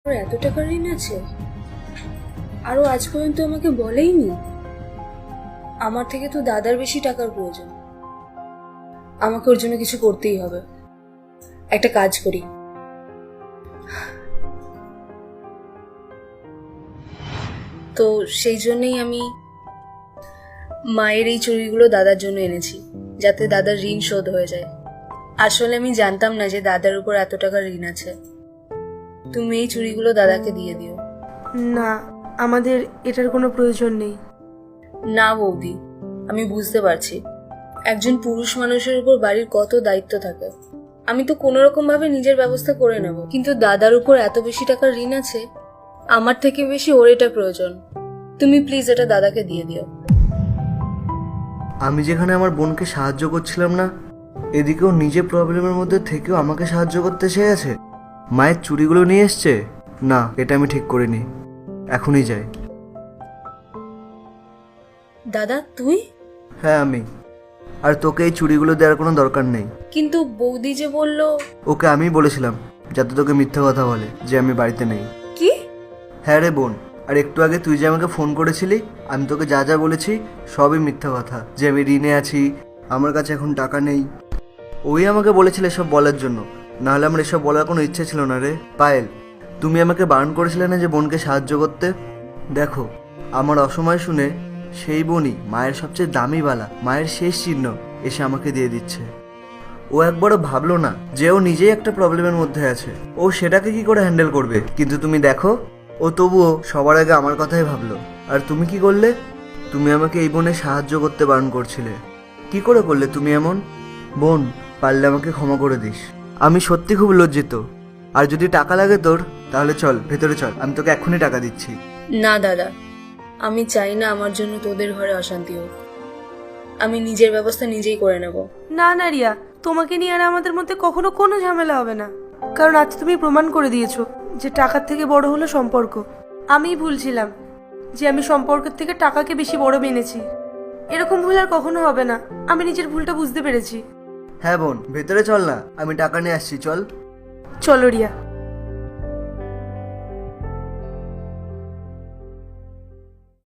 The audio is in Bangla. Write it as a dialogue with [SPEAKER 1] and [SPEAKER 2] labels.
[SPEAKER 1] ওর এত টাকা ঋণ আছে, আরও আজ পর্যন্ত আমাকে বলেইনি। আমার থেকে তো দাদার বেশি টাকার প্রয়োজন, আমাকে ওর জন্য কিছু করতেই হবে। একটা কাজ করি, তো সেই জন্যই আমি মায়ের এই চুড়িগুলো দাদার জন্য এনেছি, যাতে দাদার ঋণ শোধ হয়ে যায়। আসলে আমি জানতাম না যে দাদার উপর এত টাকা ঋণ আছে। তুমি এই চুড়িগুলো দাদাকে দিয়ে দিও।
[SPEAKER 2] না, আমাদের এটার কোনো প্রয়োজন নেই।
[SPEAKER 1] না বৌদি, আমি বুঝতে পারছি একজন পুরুষ মানুষের উপর বাড়ির কত দায়িত্ব থাকে। আমি তো কোনো রকম ভাবে নিজের ব্যবস্থা করে নেব, কিন্তু দাদার উপর এত বেশি টাকার ঋণ আছে, আমার থেকে বেশি ওর এটা প্রয়োজন। তুমি প্লিজ এটা দাদাকে দিয়ে দিও।
[SPEAKER 3] আমি যেখানে আমার বোনকে সাহায্য করছিলাম না, এদিকেও নিজে প্রবলেমের মধ্যে থেকেও আমাকে সাহায্য করতে এসে গেছে। মায়ের চুড়িগুলো নিয়ে এসছে। না, এটা আমি ঠিক করিনি। এখনই যাই।
[SPEAKER 1] দাদা তুই?
[SPEAKER 3] হ্যাঁ আমি। আর তোকে এই চুড়িগুলো দেওয়ার কোনো দরকার নেই।
[SPEAKER 1] কিন্তু বৌদি যে বলল।
[SPEAKER 3] ওকে আমি বলেছিলাম যাতে তোকে মিথ্যা কথা বলে যে আমি বাড়িতে নেই।
[SPEAKER 1] কি?
[SPEAKER 3] হ্যাঁ রে বোন, আর একটু আগে তুই যে আমাকে ফোন করেছিলি, আমি তোকে যা যা বলেছি সবই মিথ্যা কথা। যে আমি ঋণে আছি, আমার কাছে এখন টাকা নেই। ওই আমাকে বলেছিল এসব বলার জন্য, নাহলে আমার এসব বলার কোনো ইচ্ছে ছিল না রে। পায়েল, তুমি আমাকে বারণ করেছিলে না যে বোনকে সাহায্য করতে? দেখো, আমার অসময় শুনে সেই বোনই মায়ের সবচেয়ে দামি বালা, মায়ের শেষ চিহ্ন এসে আমাকে দিয়ে দিচ্ছে। ও একবারও ভাবলো না যে ও নিজেই একটা প্রবলেমের মধ্যে আছে, ও সেটাকে কি করে হ্যান্ডেল করবে। কিন্তু তুমি দেখো, ও তবুও সবার আগে আমার কথাই ভাবলো। আর তুমি কি করলে? তুমি আমাকে এই বোনে সাহায্য করতে বারণ করছিলে। কি করে করলে তুমি এমন? বোন, পারলে আমাকে ক্ষমা করে দিস। আমি সত্যি খুব লজ্জিত। আর যদি টাকা লাগে তোর, তাহলে চল ভেতরে চল, আমি তোকে এক্ষুনি টাকা দিচ্ছি।
[SPEAKER 1] না দাদা, আমি চাই না আমার জন্য তোদের ঘরে অশান্তি হোক। আমি নিজের ব্যবস্থা নিজেই করে নেব।
[SPEAKER 2] না না রিয়া, তোমাকে নিয়ে আর আমাদের মধ্যে কখনো কোনো ঝামেলা হবে না। কারণ আজ তুমি প্রমাণ করে দিয়েছো যে টাকার থেকে বড় হলো সম্পর্ক। আমিই ভুলছিলাম যে আমি সম্পর্কের থেকে টাকাকে বেশি বড় মেনেছি। এরকম ভুল আর কখনো হবে না। আমি নিজের ভুলটা বুঝতে পেরেছি।
[SPEAKER 3] হ্যাঁ বোন, ভেতরে চল না, আমি টাকা নিয়ে আসছি, চল।
[SPEAKER 2] চলো রিয়া।